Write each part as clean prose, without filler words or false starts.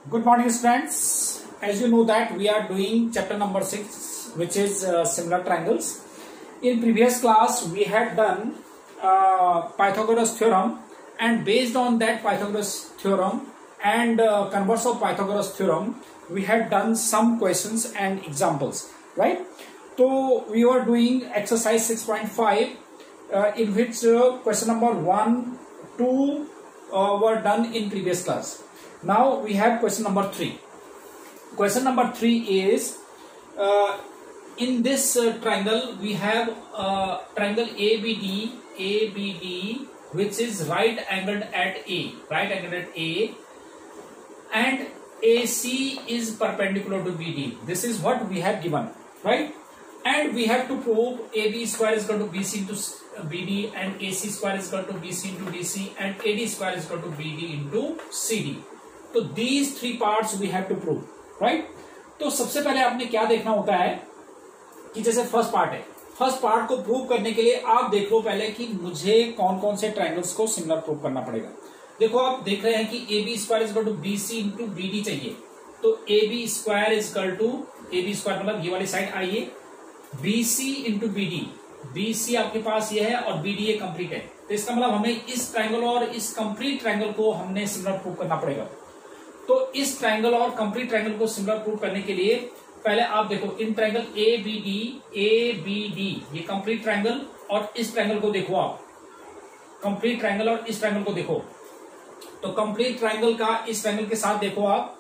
Good morning, students. As you know that we are doing chapter number 6, which is similar triangles. In previous class, we had done Pythagoras theorem, and based on that Pythagoras theorem and converse of Pythagoras theorem, we had done some questions and examples, right? So we were doing exercise 6.5, in which question number 1, 2 were done in previous class. Now we have question number 3. Question number 3 is in this triangle we have triangle ABD, which is right angled at A, and AC is perpendicular to BD. This is what we have given, right? And we have to prove AB square is equal to BC into BD, and AC square is equal to BC into DC, and AD square is equal to BD into CD. तो these three parts we have to prove, right? तो सबसे पहले आपने क्या देखना होता है कि जैसे फर्स्ट पार्ट है, फर्स्ट पार्ट को प्रूव करने के लिए आप देख लो पहले कि मुझे कौन कौन से ट्रायंगल्स को सिमिलर प्रूव करना पड़ेगा। देखो आप देख रहे हैं कि A B square is equal to B C into B D चाहिए, तो A B square is equal to A B square मतलब ये वाली साइड आइए, B C into B D, B C आपके पास ये है और बी डी ये कंप्लीट है, तो इसका मतलब हमें इस ट्रायंगल और इस कंप्लीट ट्रायंगल को हमने सिमिलर प्रूव करना पड़ेगा। तो इस ट्रायंगल और कंप्लीट ट्रायंगल को सिमिलर प्रूव करने के लिए पहले आप देखो in triangle A B D ये कंप्लीट ट्रायंगल, और इस ट्रायंगल को देखो आप, कंप्लीट ट्रायंगल और इस ट्रायंगल को देखो, तो कंप्लीट ट्रायंगल का इस ट्रायंगल के साथ देखो आप,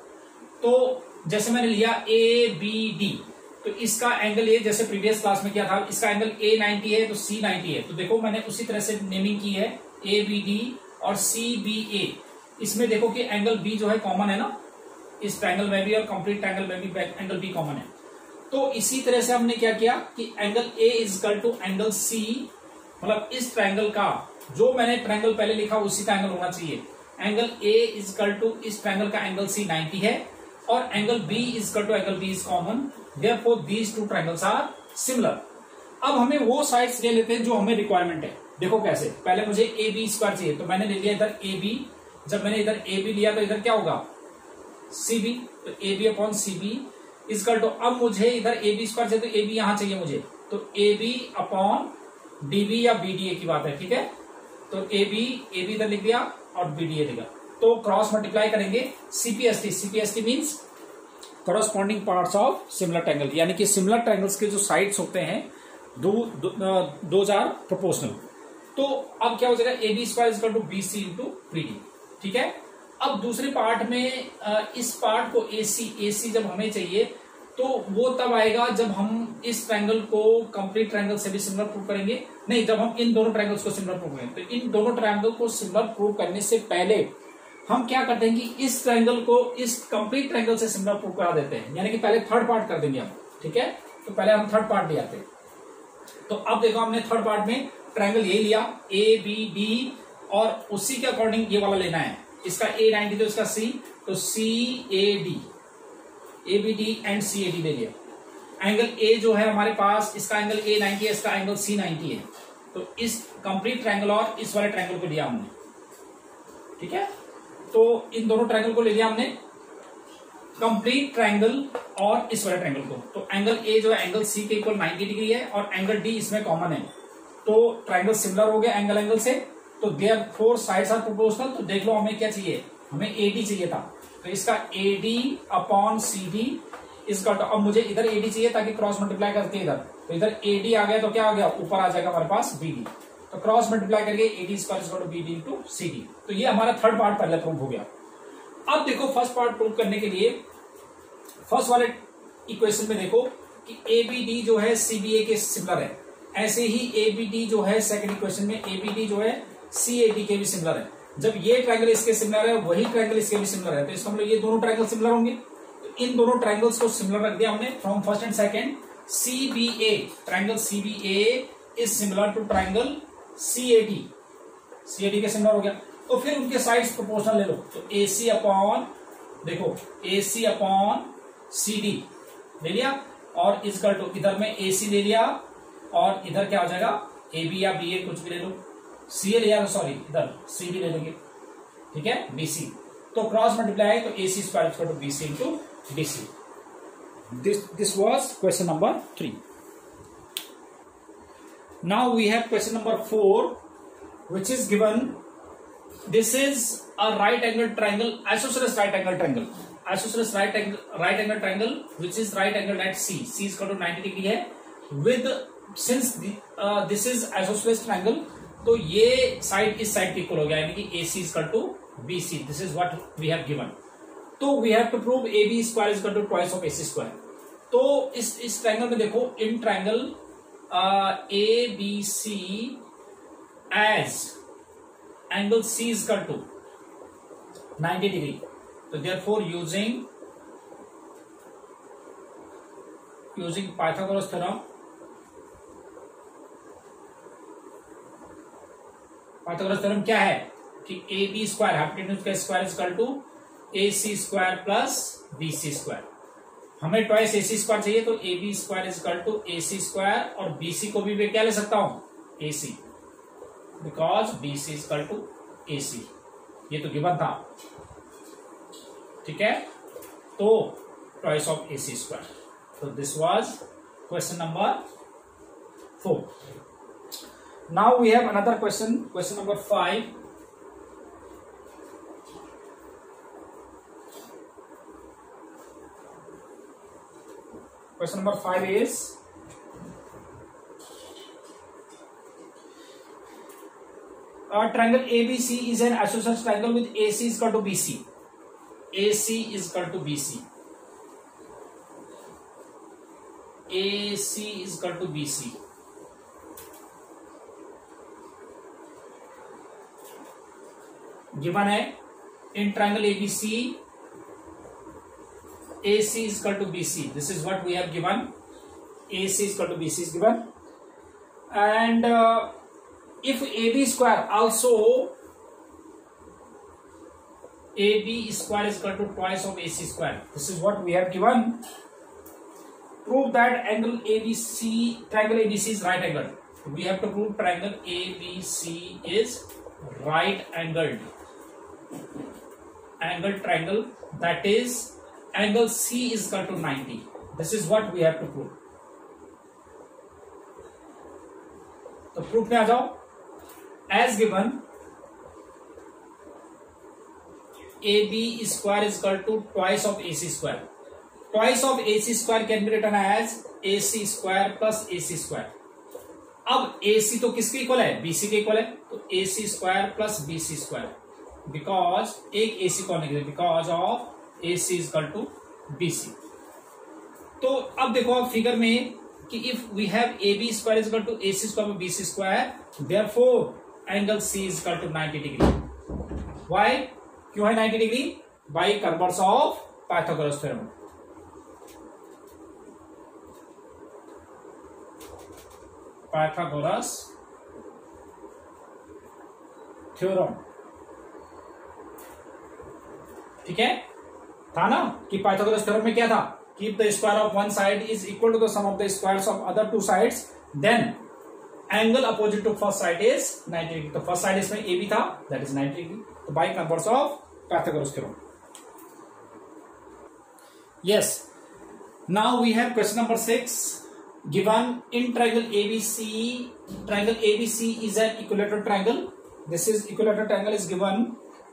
तो जैसे मैंने लिया ए बी डी, तो इसका एंगल ए जैसे प्रीवियस क्लास में किया था, इसका एंगल ए 90 है तो सी 90 है, तो देखो मैंने उसी तरह से नेमिंग की है ए बी डी और सी बी ए। इसमें देखो कि एंगल बी जो है कॉमन है ना, इस ट्रायंगल में भी और कंप्लीट ट्रायंगल में भी एंगल बी कॉमन है। तो इसी तरह से हमने क्या किया कि angle A is equal to angle C, मतलब इस ट्रायंगल का जो मैंने ट्रायंगल पहले लिखा उसी का एंगल होना चाहिए। Angle A is equal to इस ट्रायंगल का एंगल सी 90 है और angle B is equal to angle B is common, therefore these two triangles are similar. अब हमें वो साइड्स ले लेते हैं जो हमें रिक्वायरमेंट है। देखो कैसे, पहले मुझे ए बी स्क्वायर चाहिए, तो मैंने ले लिया इधर ए बी, जब मैंने इधर ए बी लिया तो इधर क्या होगा सी बी, तो A B upon C B is equal to, अब मुझे इधर ए बी स्क्वायर चाहिए तो ए बी यहां चाहिए मुझे, तो A B upon D B या बी डी ए की बात है, ठीक है। तो ए बी इधर लिख दिया और बी डी ए लिखा, तो क्रॉस मल्टीप्लाई करेंगे CPST means corresponding parts of similar triangle, यानी कि सिमिलर ट्रायंगल्स के जो साइड्स होते हैं दोज आर प्रोपोर्शनल। तो अब क्या हो जाएगा A B square is equal to B C into B D, ठीक है। अब दूसरे पार्ट में इस पार्ट को एसी जब हमें चाहिए तो वो तब आएगा जब हम इस ट्रायंगल को कंप्लीट ट्रायंगल से भी सिमिलर प्रूव करेंगे, नहीं जब हम इन दोनों ट्रायंगल्स को सिमिलर प्रूव करेंगे। तो इन दोनों ट्रायंगल को सिमिलर प्रूव करने से पहले हम क्या करते हैं कि इस ट्रायंगल को इस कंप्लीट ट्रायंगल से सिमिलर प्रूव करा देते हैं, यानी कि पहले थर्ड पार्ट कर देंगे हम, ठीक है। तो पहले हम थर्ड पार्ट ले आते हैं। तो अब देखो हमने थर्ड पार्ट में ट्रायंगल ये लिया ए बी डी, और उसी के अकॉर्डिंग ये वाला लेना है, इसका ए 90 तो इसका सी, तो C A D, A B D and C A D ले लिया। एंगल ए जो है हमारे पास, इसका एंगल ए 90 है, इसका एंगल सी 90 है, तो इस कंप्लीट ट्रायंगल और इस वाले ट्रायंगल को लिया हमने, ठीक है। तो इन दोनों ट्रायंगल को ले लिया हमने, कंप्लीट ट्रायंगल और इस वाले ट्रायंगल को। तो एंगल ए जो है एंगल सी के इक्वल 90 डिग्री है और एंगल डी इसमें कॉमन है, तो ट्रायंगल सिमिलर हो गया एंगल से, तो देयरफॉर साइड्स आर प्रोपोर्शनल। तो देख लो हमें क्या चाहिए, हमें एडी चाहिए था, तो इसका एडी अपॉन सी डी इसका, तो अब मुझे इधर एडी चाहिए ताकि क्रॉस मल्टीप्लाई करके इधर, तो इधर एडी आ गया तो क्या आ गया, ऊपर आ जाएगा हमारे पास बीडी, तो क्रॉस मल्टीप्लाई करके AD square equal to BD into C D. तो ये हमारा थर्ड पार्ट पहले प्रूव हो गया। अब देखो फर्स्ट पार्ट प्रूव करने के लिए फर्स्ट वाले इक्वेशन में देखो कि ए बी डी जो है सी बी ए के सिमिलर है, ऐसे ही ए बी डी जो है सेकंड इक्वेशन में ए बी डी जो है सी ए डी के भी सिमिलर है। जब ये ट्रायंगल इसके सिमिलर है वही ट्रायंगल इसके भी सिमिलर है, तो इसका मतलब ये दोनों ट्रायंगल सिमिलर होंगे। तो इन दोनों ट्रायंगल्स को सिमिलर रख दिया हमने from first and second. C B A, triangle C B A is similar to triangle C A D के सिमिलर हो गया। तो फिर उनके साइड्स प्रोपोर्शनल ले लो, तो ए सी अपॉन, देखो ए सी अपॉन सी डी ले लिया, और इसका टू इधर में ए सी ले लिया, और इधर क्या हो जाएगा ए बी या बी ए कुछ भी ले लो, सी ए ले, सॉरी इधर सी डी ले लेंगे, ठीक है, बीसी। तो क्रॉस मल्टीप्लाई तो AC square is equal to BC into DC. This was question number 3. Now we have question number 4, which is given. This is a right angle triangle, isosceles right angle triangle. Isosceles right angle triangle, which is right angled at C. C is equal to 90 degree है. With since this is isosceles triangle, तो ये side इस side के equal हो गया, यानी कि AC is equal to BC. This is what we have given. तो we have to prove AB square is equal to twice of AC square. तो इस ट्रायंगल में देखो, in triangle ABC as angle C is equal to 90 degree. So therefore using Pythagoras theorem, क्या है कि AB square hypotenuse का square is equal to AC square plus BC square. हमें twice AC square चाहिए, तो AB square is equal to AC square, और BC को भी मैं क्या ले सकता हूं, AC, because BC is equal to AC. ये तो गिवन था, ठीक है. तो ट्वाइस ऑफ AC स्क्वायर. तो this was question number 4. Now we have another question number 5. Question number 5 is triangle ABC is an isosceles triangle with AC is equal to BC. AC is equal to BC. AC is equal to BC. Given है in triangle ABC, AC is equal to BC. This is what we have given. AC is equal to BC is given. And if AB square also, AB square is equal to twice of AC square. This is what we have given. Prove that angle ABC, triangle ABC is right angled. We have to prove triangle ABC is right angled. Angled triangle, that is angle C is equal to 90. This is what we have to prove. तो proof में आ जाओ. As given, AB square is equal to twice of AC square. Twice of AC square can be written as AC square plus AC square. अब AC तो किसके equal है, BC के equal है, तो AC square plus BC square, because एक AC को निकले, because of AC is equal to BC. तो अब देखो आप फिगर में कि if we have AB square is equal to AC square BC square, therefore angle C is equal to 90 degree. Why, क्यों है 90 degree? By converse of Pythagoras theorem. Pythagoras theorem, ठीक है. था ना कि पाइथागोरस थ्योरम में क्या था, keep the square of one side is equal to the sum of the squares of other two sides, then angle opposite to first side is 90 degree. तो first side इसमें AB था, that is 90 degree. तो by converse of Pythagoras theorem. Yes, now we have question number 6. Given in triangle ABC is an equilateral triangle. This is equilateral triangle is given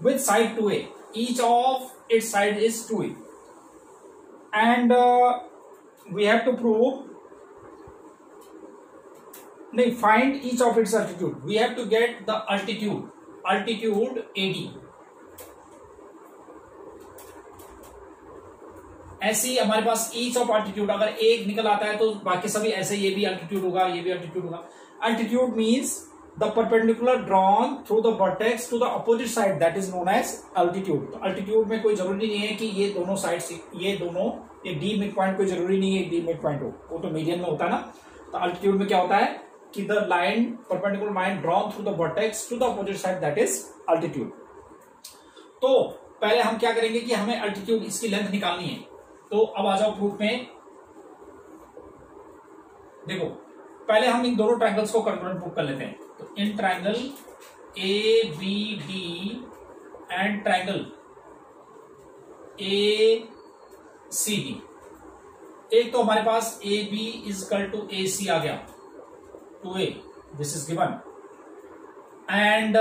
with side 2A. Each of its side is 2A, and we have to prove, find each of its altitude. We have to get the altitude AD. ऐसे ही हमारे पास each of altitude, अगर एक निकल आता है तो बाकी सभी ऐसे, ये भी altitude होगा, ये भी altitude होगा. Altitude means the perpendicular drawn through the vertex to the opposite side, that is known as altitude. तो altitude में कोई जरूरी नहीं है कि ये दोनों साइड, ये D मिड पॉइंट कोई जरूरी नहीं है D मिड पॉइंट हो, वो तो मीडियन में होता है ना. तो altitude में क्या होता है कि the line perpendicular line drawn through the vertex to the opposite side, that is altitude. तो पहले हम क्या करेंगे कि हमें altitude, इसकी लेंथ निकालनी है. तो अब आ जाओ प्रूफ में. देखो पहले हम इन दोनों ट्रायंगल्स को कंक्रेंट प्रूफ कर लेते हैं. तो in triangle ABD and triangle A C D. एक तो हमारे पास A B is equal to A C आ गया 2a, this is given. And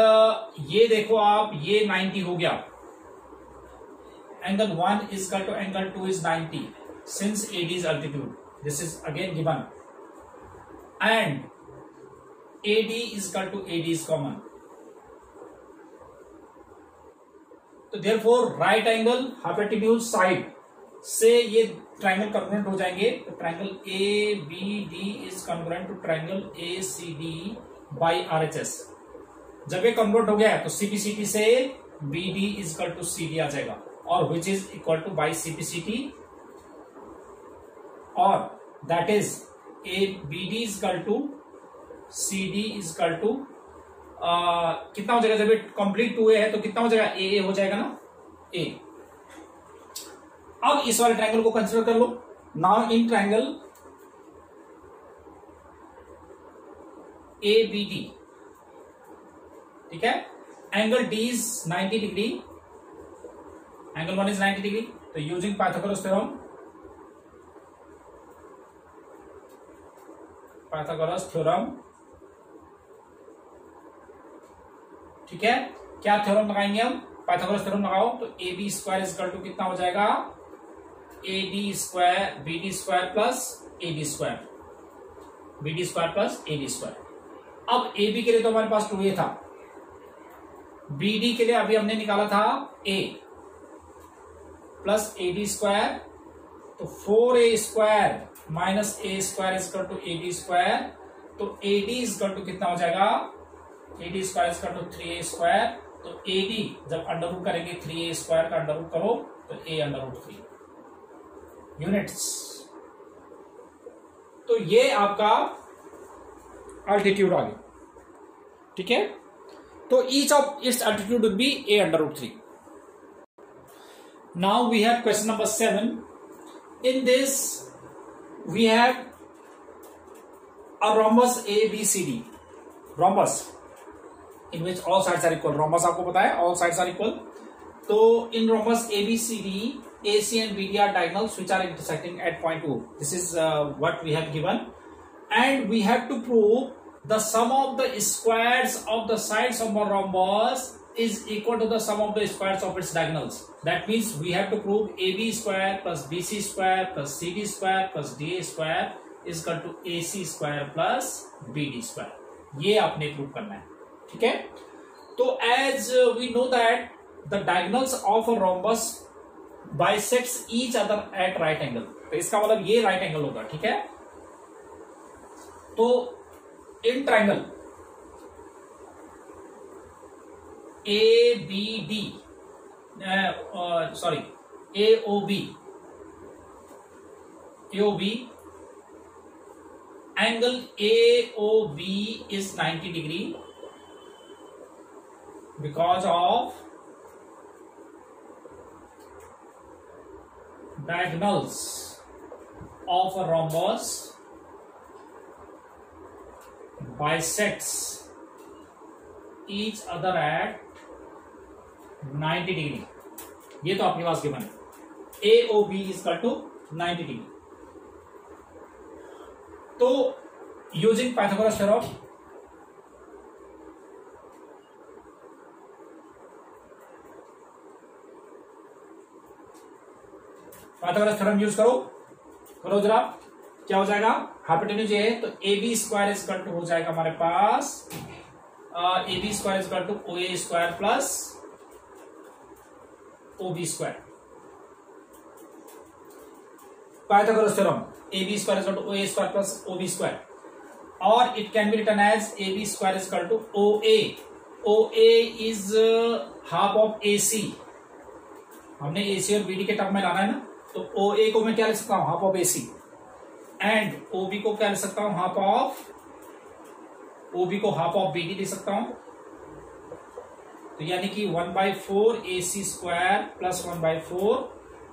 ये देखो आप, ये 90 हो गया। Angle 1 is equal to angle 2 is 90 since AD is altitude, this is again given. And AD is equal to AD is common. तो therefore right angle hypotenuse side से ये triangle convert हो जाएंगे। तो triangle ABD is convert to triangle ACD by RHS। जब ये convert हो गया है तो CPCT से BD is equal to CD आ जाएगा, और which is equal to by CPCT, और that is BD is equal to CD is equal to कितना हो जाएगा, जब ये कंप्लीट 2a है तो कितना हो जाएगा, AA हो जाएगा ना, A। अब इस वाले ट्रायंगल को कंसीडर कर लो। नाउ इन ट्रायंगल ABD, ठीक है, angle D is 90 degree, angle 1 is 90 degree. तो यूजिंग पाइथागोरस थ्योरम, ठीक है, क्या थ्योरम लगाएंगे हम, पाइथागोरस थ्योरम लगाओ। तो AB square is equal to कितना हो जाएगा, AD square BD square plus AD square, BD square plus AD square. अब AB के लिए तो हमारे पास 2a था, BD के लिए अभी हमने निकाला था A प्लस AD स्क्वायर, तो 4a square minus A square is equal to AD square. तो AD इज इक्वल टू कितना हो जाएगा, AD square is equal to 3a square. तो AD जब अंडर रूट करेंगे 3a स्क्वायर का अंडर रूट करो तो a अंडर रूट 3 यूनिट्स। तो ये आपका अल्टीट्यूड आ गया, ठीक है। तो each of its altitude would be a under root 3। Now we have question number 7। In this we have a rhombus ABCD, rhombus in which all sides are equal। rhombus आपको पता है all sides are equal। तो in rhombus ABCD, AC and BD are diagonals which are intersecting at point O। This is what we have given, and we have to prove the sum of the squares of the sides of a rhombus is equal to the sum of the squares of its diagonals। That means we have to prove AB square plus BC square plus CD square plus DA square is equal to AC square plus BD square। ये आपने prove करना है, ठीक है। तो as we know that the diagonals of a rhombus bisects each other at right angle, तो इसका मतलब ये राइट एंगल होगा, ठीक है। तो in triangle ABD sorry AOB angle AOB is 90 degree because of diagonals of a rhombus bisects each other at 90 degree। ये तो अपने पास गिवन है, AOB is equal to 90 degree। तो using Pythagoras theorem, Pythagoras theorem use करो जरा, क्या हो जाएगा, हाइपोटेन्यूज ये है तो AB square is equal to हो जाएगा हमारे पास AB square is equal to OA square plus OB square. Pythagoras theorem AB square is equal to OA square plus OB square, और it can be written as AB square is equal to OA is half of AC। हमने AC और BD के term में लाना है ना, तो OA को मैं क्या लिख सकता हूं, half of AC, and OB को क्या लिख सकता हूं, हाफ ऑफ BD लिख सकता हूं। तो यानी कि 1/4 AC square plus 1/4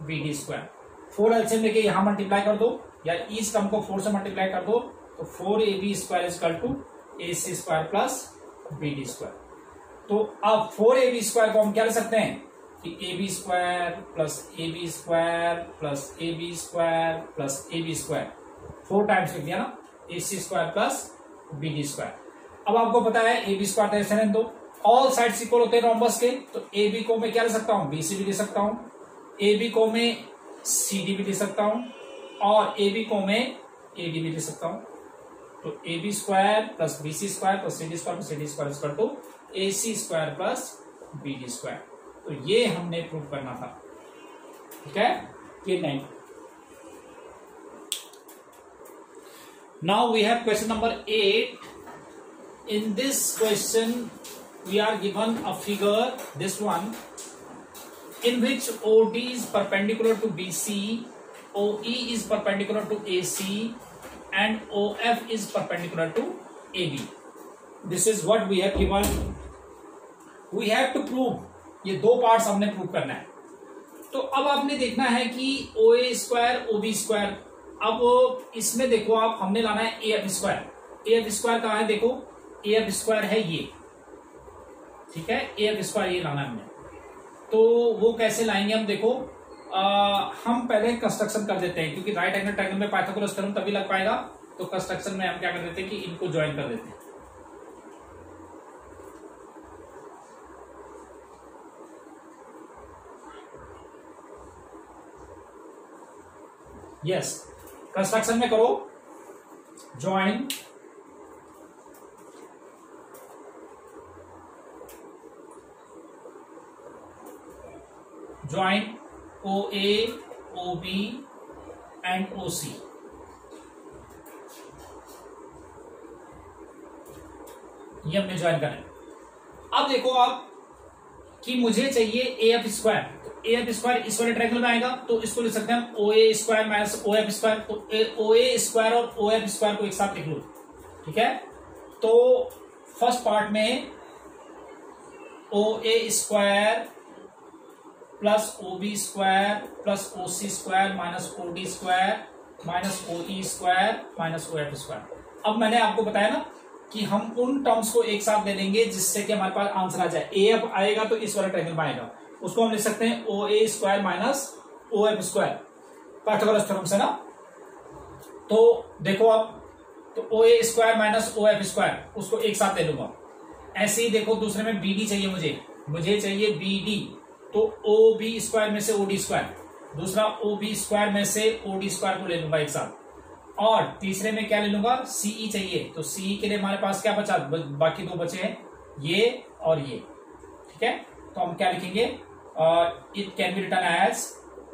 BD square. 4 LCM लेके यहां मल्टीप्लाई कर दो, या इस टर्म को 4 से मल्टीप्लाई कर दो, तो 4AB square is equal to AC square plus BD square. तो अब 4AB स्क्वायर को हम क्या लिख सकते हैं, कि A B square plus A B square plus A B square plus A B square 4 times लिख दिया ना, A C square plus B D square. अब आपको पता है ए बी स्क्वायर ऐसे रहने दो, ऑल साइड्स इक्वल होते हैं रोम्बस के, तो ए बी को मैं क्या ले सकता हूं, बी सी भी ले सकता हूं, ए बी को मैं सी डी भी ले सकता हूं, और ए बी को मैं ए डी भी ले सकता हूं। तो A B square plus B C square plus C D square plus C D square equal to A C square plus B D square. तो ये हमने प्रूव करना था, ठीक है, ये नहीं। Now we have question number 8। In this question we are given a figure, this one, in which OD is perpendicular to BC, OE is perpendicular to AC, and OF is perpendicular to AB. This is what we have given. We have to prove, ये दो parts हमने prove करना है। तो अब आपने देखना है कि OA स्क्वायर OB स्क्वायर, अब इसमें देखो आप, हमने लाना है AF स्क्वायर। AF स्क्वायर कहाँ है, देखो AF स्क्वायर है ये, ठीक है, AF स्क्वायर ये लाना है हमने। तो वो कैसे लाएंगे हम, देखो हम पहले कंस्ट्रक्शन कर देते हैं, क्योंकि राइट एंगल ट्रायंगल में पाइथागोरस थ्योरम तभी लग पाएगा। तो कंस्ट्रक्शन में हम क्या कर देते हैं कि इनको ज्वाइन कर देते हैं। यस, कंस्ट्रक्शन में करो join, join OA, OB and OC। ये हमने ज्वाइन करना है। अब देखो आप कि मुझे चाहिए AF स्क्वायर, तो AF स्क्वायर इस वाले ट्रायंगल में आएगा, तो इसको लिख सकते हैं OA square minus OF square. तो OA स्क्वायर और OF स्क्वायर को एक साथ लिख लो, ठीक है। तो फर्स्ट पार्ट में OA square plus OB square plus OC square minus OD square minus OE square minus OF square. अब मैंने आपको बताया ना कि हम उन टर्म्स को एक साथ ले लेंगे जिससे कि हमारे पास आंसर आ जाए। AF आएगा तो इस वाले ट्रायंगल में आएगा, उसको हम लिख सकते हैं OA square minus OF square, Pythagoras theorem से ना। तो देखो आप, तो OA square minus OF square, उसको एक साथ ले लूंगा। ऐसे ही देखो दूसरे में BD चाहिए, मुझे चाहिए BD, तो OB स्क्वायर में से OD स्क्वायर, दूसरा OB स्क्वायर में से OD स्क्वायर को ले लूंगा एक साथ। और तीसरे में क्या ले लूंगा, CE चाहिए, तो CE के लिए हमारे पास क्या बचा, बाकी दो बचे हैं, ये और ये, ठीक है। तो हम क्या लिखेंगे, it can be written as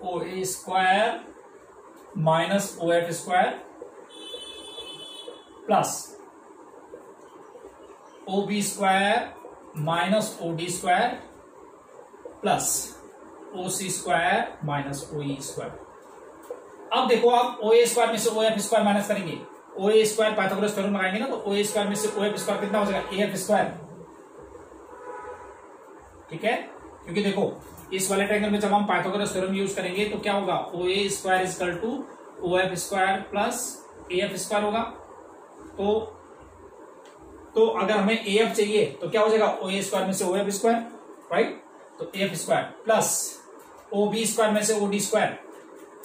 OA square minus OF square plus OB square minus OD square plus OC square minus OE square. अब देखो आप OA स्क्वायर में से OF स्क्वायर माइनस करेंगे, OA स्क्वायर पाइथागोरस थ्योरम लगाएंगे ना, तो OA square में से OF स्क्वायर कितना हो जाएगा, AF स्क्वायर, ठीक है। क्योंकि देखो इस वाले ट्रायंगल में जब हम पाइथागोरस थ्योरम यूज करेंगे तो क्या होगा, OA square is equal to OF square plus AF square होगा। तो अगर हमें AF चाहिए तो क्या हो जाएगा, OA स्क्वायर में से OF स्क्वायर, राइट। तो AF square plus OB square में से OD स्क्वायर,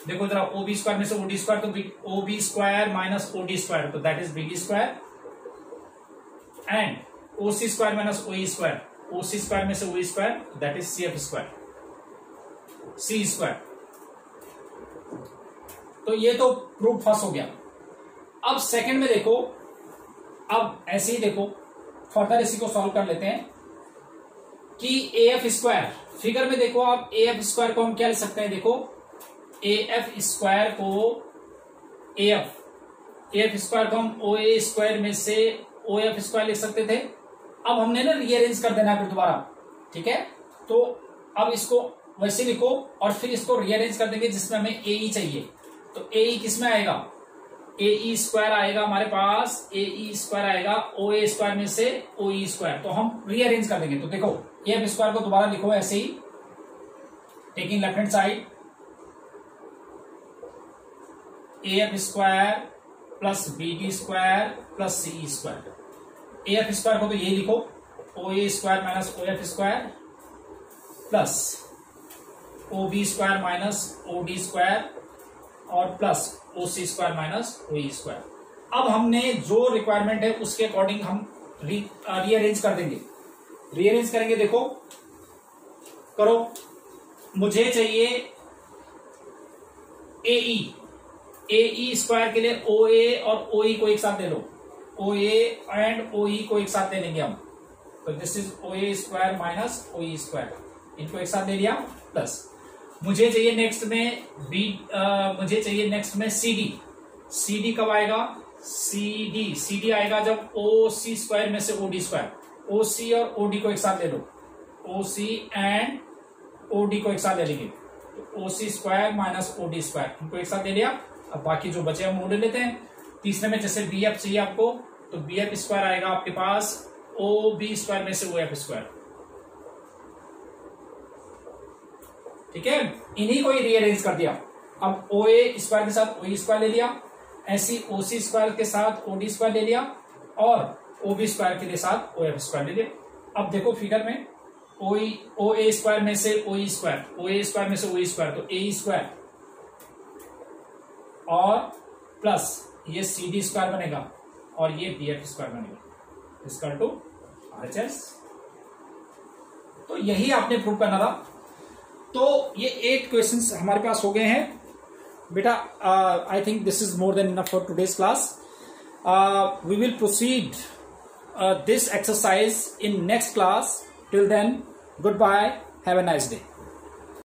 देखो जरा OB स्क्वायर में से OD स्क्वायर, तो OB square minus OD square, तो that is BD square, and OC square minus OE square, OC square में से OE square, that is CF square, C square. तो ये तो प्रूफ फर्स्ट हो गया। अब सेकंड में देखो, अब ऐसे ही देखो फर्दर इसी को सॉल्व कर लेते हैं कि AF स्क्वायर, फिगर में देखो आप AF स्क्वायर को हम क्या लिख सकते हैं, देखो AF स्क्वायर को AF स्क्वायर को हम OA स्क्वायर में से OF स्क्वायर लिख सकते थे। अब हमने ना रीअरेंज कर देना है फिर दोबारा, ठीक है। तो अब इसको वैसे लिखो और फिर इसको रीअरेंज कर देंगे जिसमें हमें AE चाहिए। तो AE किस में आएगा, AE स्क्वायर आएगा हमारे पास, AE स्क्वायर आएगा OA स्क्वायर में से OE स्क्वायर, तो हम रीअरेंज कर देंगे। तो देखो AF स्क्वायर को दोबारा लिखो ऐसे ही, taking left hand side, AF square plus BD square plus CE square. AF square को तो यही लिखो, OA square minus OF square plus O B square minus O D square और plus O C square minus O E square. अब हमने जो requirement है उसके अकॉर्डिंग हम रीअरेंज कर देंगे। रीअरेंज करेंगे, देखो करो। मुझे चाहिए ए स्क्वायर के लिए ओ ए और ओ ई को एक साथ ले लो, ओ ए एंड ओ ई को एक साथ ले लेंगे हम, तो this is O A square minus O E square, इनको एक साथ ले लिया। प्लस मुझे चाहिए नेक्स्ट में मुझे चाहिए नेक्स्ट में सी डी कब आएगा? सी डी आएगा जब ओ सी स्क्वायर में से ओ डी स्क्वायर, ओ सी और ओ डी को एक साथ ले लो, ओ सी एंड ओ डी को एक साथ ले लेंगे, O C square minus O D square, इनको एक साथ ले लिया। अब बाकी जो बचे हम वो ले लेते हैं। तीसरे में जैसे बी एफ चाहिए आपको, तो बी एफ स्क्वायर आएगा आपके पास ओ बी स्क्वायर में से ओ एफ स्क्वायर, ठीक है। इन्हीं को ही रीअरेंज कर दिया। अब ओ ए स्क्वायर के साथ ओ ई स्क्वायर ले लिया, ऐसी ओ सी स्क्वायर के साथ ओ डी स्क्वायर ले लिया और ओ बी स्क्वायर के साथ ओ एफ स्क्वायर ले लिया। अब देखो फिगर में ओ ए स्क्वायर में से ओ E square, O A square में से ओ ई स्क्वायर, तो ए स्क्वायर और प्लस ये सी डी स्क्वायर बनेगा और ये बी एफ स्क्वायर बनेगा, इसका टू आर एच एस। तो यही आपने प्रूव करना था। तो ये 8 क्वेश्चंस हमारे पास हो गए हैं बेटा। I think this is more than enough for today's class. We will proceed this exercise in next class. Till then, goodbye. Have a nice day.